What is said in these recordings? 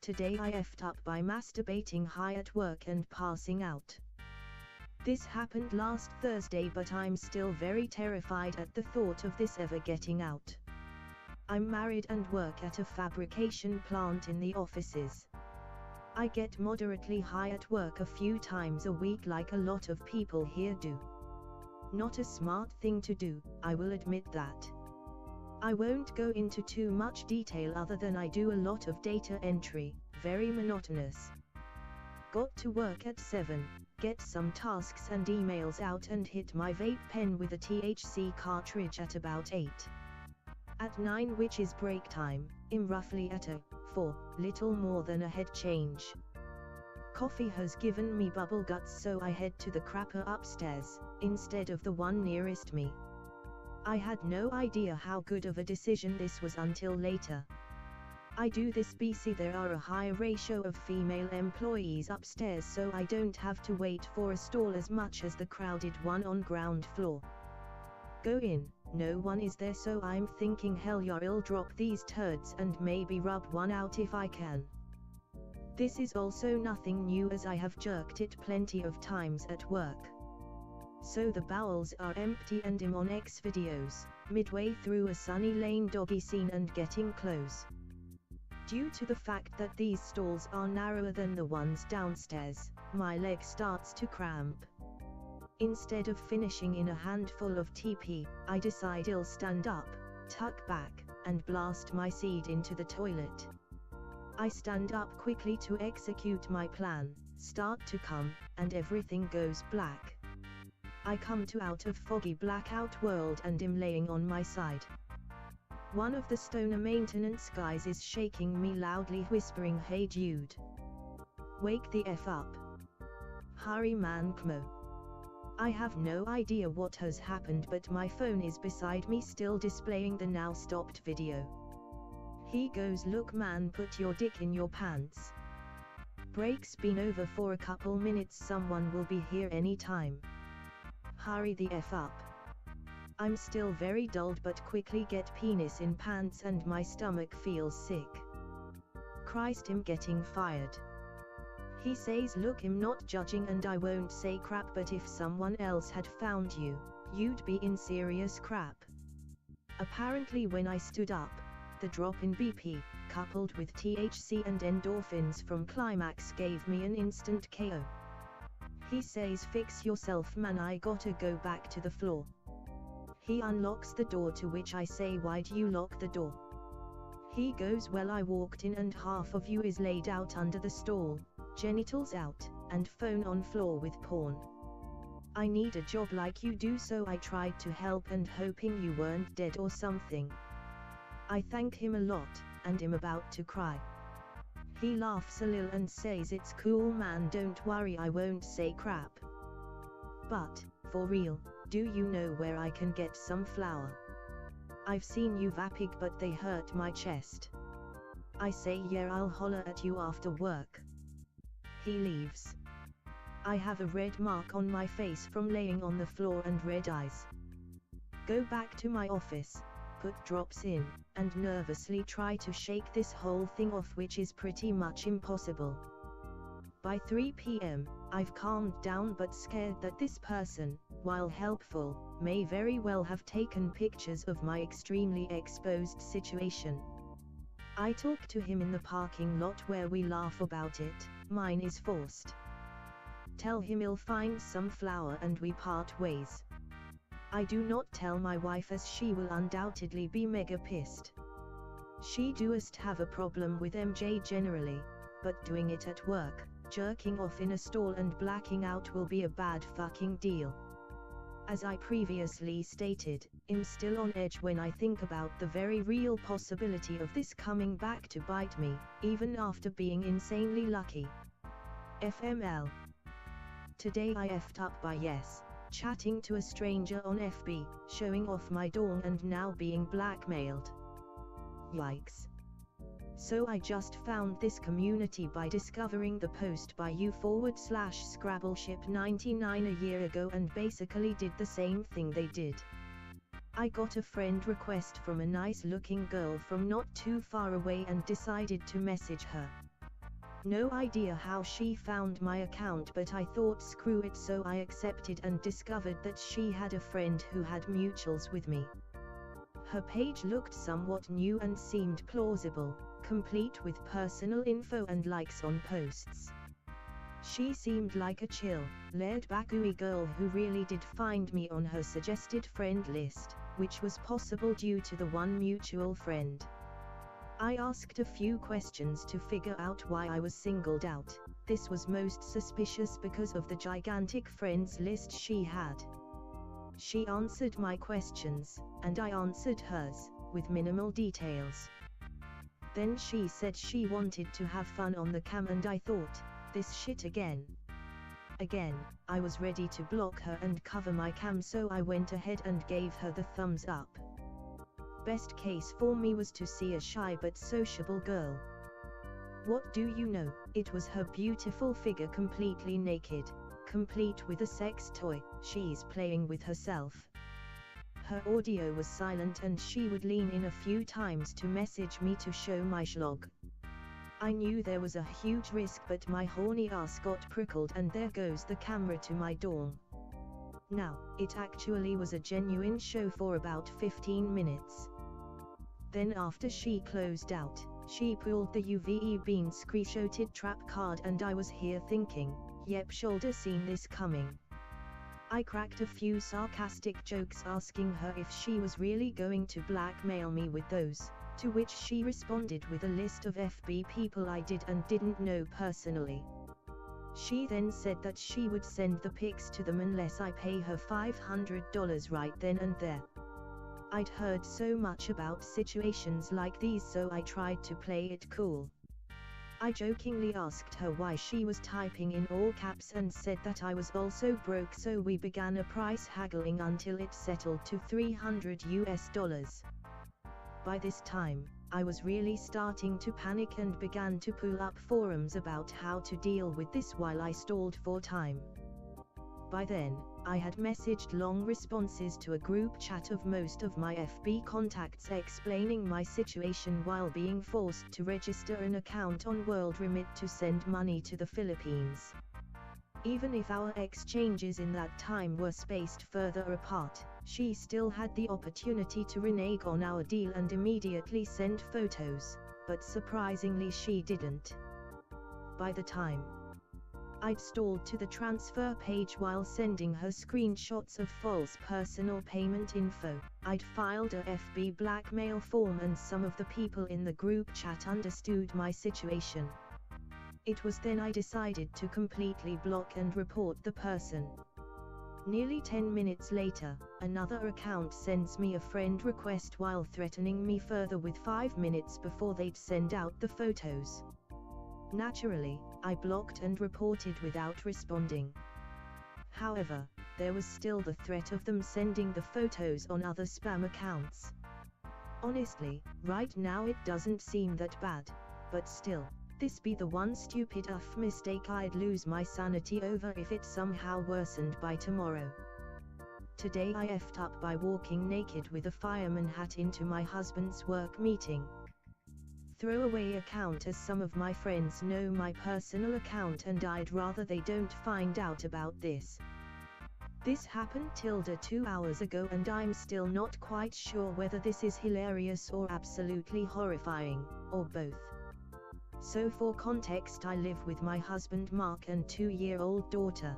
Today I effed up by masturbating high at work and passing out. This happened last Thursday, but I'm still very terrified at the thought of this ever getting out. I'm married and work at a fabrication plant in the offices. I get moderately high at work a few times a week like a lot of people here do. Not a smart thing to do, I will admit that. I won't go into too much detail other than I do a lot of data entry, very monotonous. Got to work at 7, get some tasks and emails out and hit my vape pen with a THC cartridge at about 8. At 9, which is break time, I'm roughly at a 4, little more than a head change. Coffee has given me bubble guts, so I head to the crapper upstairs, instead of the one nearest me. I had no idea how good of a decision this was until later. I do this BC there are a higher ratio of female employees upstairs, so I don't have to wait for a stall as much as the crowded one on ground floor. Go in, no one is there, so I'm thinking hell yeah, I'll drop these turds and maybe rub one out if I can. This is also nothing new as I have jerked it plenty of times at work. So the bowels are empty and I'm on X videos, midway through a Sunny Lane doggy scene and getting close. Due to the fact that these stalls are narrower than the ones downstairs, my leg starts to cramp. Instead of finishing in a handful of TP, I decide I'll stand up, tuck back, and blast my seed into the toilet. I stand up quickly to execute my plan, start to come, and everything goes black. I come to out of foggy blackout world and am laying on my side. One of the stoner maintenance guys is shaking me loudly, whispering, "Hey dude, wake the F up. Hurry man, Kmo." I have no idea what has happened, but my phone is beside me still displaying the now stopped video. He goes, "Look man, put your dick in your pants. Break's been over for a couple minutes, someone will be here any time. Hurry the F up." I'm still very dulled but quickly get penis in pants and my stomach feels sick. Christ, I'm getting fired. He says, "Look, I'm not judging and I won't say crap, but if someone else had found you, you'd be in serious crap." Apparently when I stood up, the drop in BP, coupled with THC and endorphins from Climax, gave me an instant KO. He says, "Fix yourself man, I gotta go back to the floor." He unlocks the door, to which I say, "Why'd you lock the door?" He goes, "Well, I walked in and half of you is laid out under the stall, genitals out, and phone on floor with porn. I need a job like you do, so I tried to help and hoping you weren't dead or something." I thank him a lot, and am about to cry. He laughs a little and says, "It's cool man, don't worry, I won't say crap. But, for real, do you know where I can get some flour? I've seen you vaping but they hurt my chest." I say, "Yeah, I'll holler at you after work." He leaves. I have a red mark on my face from laying on the floor and red eyes. Go back to my office, put drops in, and nervously try to shake this whole thing off, which is pretty much impossible. By 3 p.m., I've calmed down but scared that this person, while helpful, may very well have taken pictures of my extremely exposed situation. I talk to him in the parking lot where we laugh about it, mine is forced. Tell him he'll find some flour and we part ways. I do not tell my wife as she will undoubtedly be mega pissed. She doest have a problem with MJ generally, but doing it at work, jerking off in a stall and blacking out will be a bad fucking deal. As I previously stated, I'm still on edge when I think about the very real possibility of this coming back to bite me, even after being insanely lucky. FML. Today I effed up by chatting to a stranger on FB, showing off my dong and now being blackmailed. Yikes. So I just found this community by discovering the post by u/Scrabbleship99 a year ago and basically did the same thing they did. I got a friend request from a nice looking girl from not too far away and decided to message her. No idea how she found my account, but I thought screw it, so I accepted and discovered that she had a friend who had mutuals with me. Her page looked somewhat new and seemed plausible, complete with personal info and likes on posts. She seemed like a chill, laid-back ooey girl who really did find me on her suggested friend list, which was possible due to the one mutual friend. I asked a few questions to figure out why I was singled out. This was most suspicious because of the gigantic friends list she had. She answered my questions, and I answered hers, with minimal details. Then she said she wanted to have fun on the cam, and I thought, this shit again. Again, I was ready to block her and cover my cam, so I went ahead and gave her the thumbs up. Best case for me was to see a shy but sociable girl. What do you know, it was her beautiful figure completely naked, complete with a sex toy, she's playing with herself. Her audio was silent and she would lean in a few times to message me to show my schlog. I knew there was a huge risk, but my horny ass got prickled, and there goes the camera to my dorm. Now, it actually was a genuine show for about 15 minutes. Then after she closed out, she pulled the UVE bean screenshotted trap card, and I was here thinking, yep, shoulda seen this coming. I cracked a few sarcastic jokes asking her if she was really going to blackmail me with those, to which she responded with a list of FB people I did and didn't know personally. She then said that she would send the pics to them unless I pay her $500 right then and there. I'd heard so much about situations like these, so I tried to play it cool. I jokingly asked her why she was typing in all caps and said that I was also broke, so we began a price haggling until it settled to $300. By this time, I was really starting to panic and began to pull up forums about how to deal with this while I stalled for time. By then, I had messaged long responses to a group chat of most of my FB contacts explaining my situation while being forced to register an account on WorldRemit to send money to the Philippines. Even if our exchanges in that time were spaced further apart, she still had the opportunity to renege on our deal and immediately send photos, but surprisingly she didn't. By the time I'd stalled to the transfer page while sending her screenshots of false personal payment info, I'd filed a FB blackmail form, and some of the people in the group chat understood my situation. It was then I decided to completely block and report the person. Nearly 10 minutes later, another account sends me a friend request while threatening me further with 5 minutes before they'd send out the photos. Naturally, I blocked and reported without responding. However, there was still the threat of them sending the photos on other spam accounts. Honestly, right now it doesn't seem that bad, but still, this be the one stupid mistake I'd lose my sanity over if it somehow worsened by tomorrow. Today I effed up by walking naked with a fireman hat into my husband's work meeting. Throwaway account, as some of my friends know my personal account and I'd rather they don't find out about this. This happened 2 hours ago and I'm still not quite sure whether this is hilarious or absolutely horrifying, or both. So for context, I live with my husband Mark and 2-year-old daughter.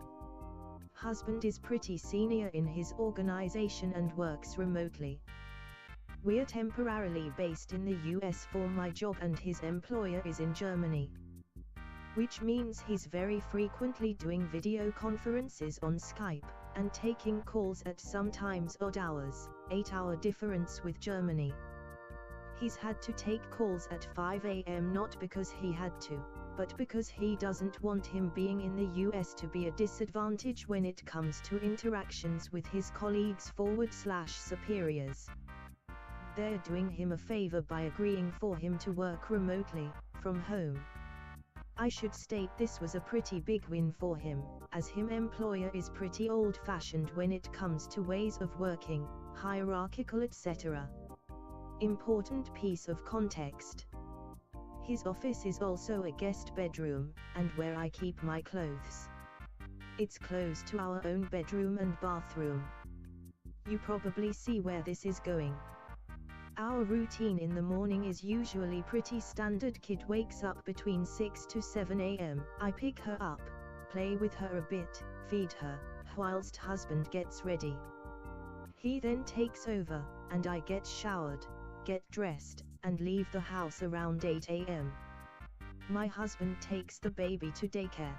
Husband is pretty senior in his organization and works remotely. We're temporarily based in the US for my job and his employer is in Germany. Which means he's very frequently doing video conferences on Skype, and taking calls at sometimes odd hours, 8-hour difference with Germany. He's had to take calls at 5 a.m. not because he had to, but because he doesn't want him being in the US to be a disadvantage when it comes to interactions with his colleagues / superiors. They're doing him a favor by agreeing for him to work remotely, from home. I should state this was a pretty big win for him, as his employer is pretty old-fashioned when it comes to ways of working, hierarchical etc. Important piece of context. His office is also a guest bedroom, and where I keep my clothes. It's close to our own bedroom and bathroom. You probably see where this is going. Our routine in the morning is usually pretty standard. Kid wakes up between 6 to 7 a.m. I pick her up, play with her a bit, feed her, whilst husband gets ready. He then takes over, and I get showered, get dressed, and leave the house around 8 a.m. My husband takes the baby to daycare.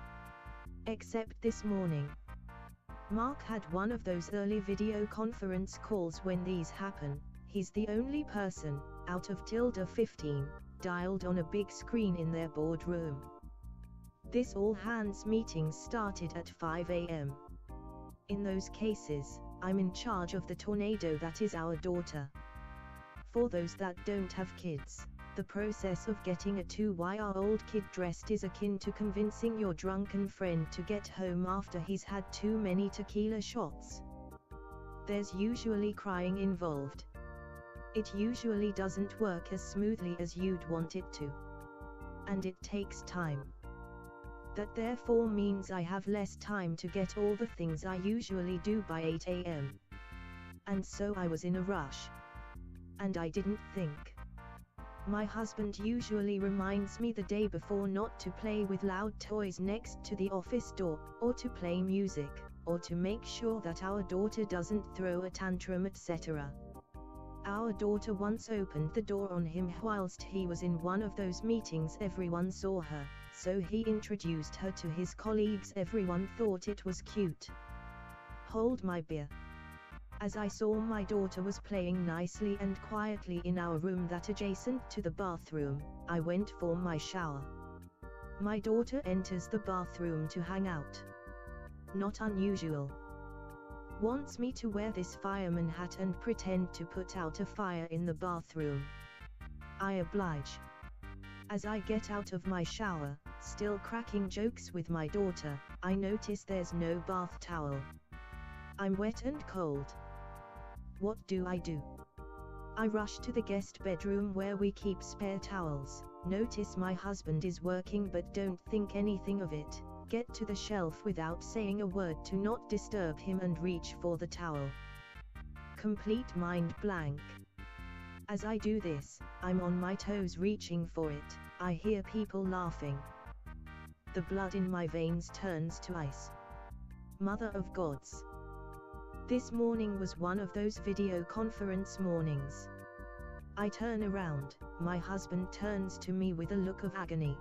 Except this morning. Mark had one of those early video conference calls when these happen. He's the only person, out of 15, dialed on a big screen in their boardroom. This all-hands meeting started at 5 a.m. In those cases, I'm in charge of the tornado that is our daughter. For those that don't have kids, the process of getting a 2-year-old kid dressed is akin to convincing your drunken friend to get home after he's had too many tequila shots. There's usually crying involved. It usually doesn't work as smoothly as you'd want it to. And it takes time. That therefore means I have less time to get all the things I usually do by 8 a.m. And so I was in a rush. And I didn't think. My husband usually reminds me the day before not to play with loud toys next to the office door, or to play music, or to make sure that our daughter doesn't throw a tantrum, etc. Our daughter once opened the door on him whilst he was in one of those meetings. Everyone saw her, so he introduced her to his colleagues. Everyone thought it was cute. Hold my beer. As I saw my daughter was playing nicely and quietly in our room that adjacent to the bathroom, I went for my shower. My daughter enters the bathroom to hang out. Not unusual. Wants me to wear this fireman hat and pretend to put out a fire in the bathroom. I oblige. As I get out of my shower, still cracking jokes with my daughter, I notice there's no bath towel. I'm wet and cold. What do? I rush to the guest bedroom where we keep spare towels, notice my husband is working but don't think anything of it, get to the shelf without saying a word to not disturb him and reach for the towel. Complete mind blank. As I do this, I'm on my toes reaching for it, I hear people laughing. The blood in my veins turns to ice. Mother of gods. This morning was one of those video conference mornings. I turn around, my husband turns to me with a look of agony.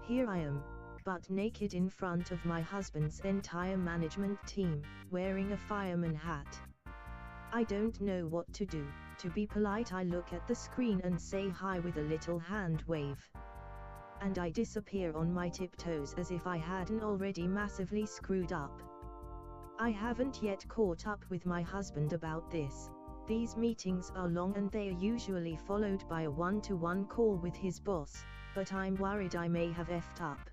Here I am, butt naked in front of my husband's entire management team, wearing a fireman hat. I don't know what to do. To be polite, I look at the screen and say hi with a little hand wave. And I disappear on my tiptoes as if I hadn't already massively screwed up. I haven't yet caught up with my husband about this. These meetings are long and they are usually followed by a one-to-one call with his boss, but I'm worried I may have effed up.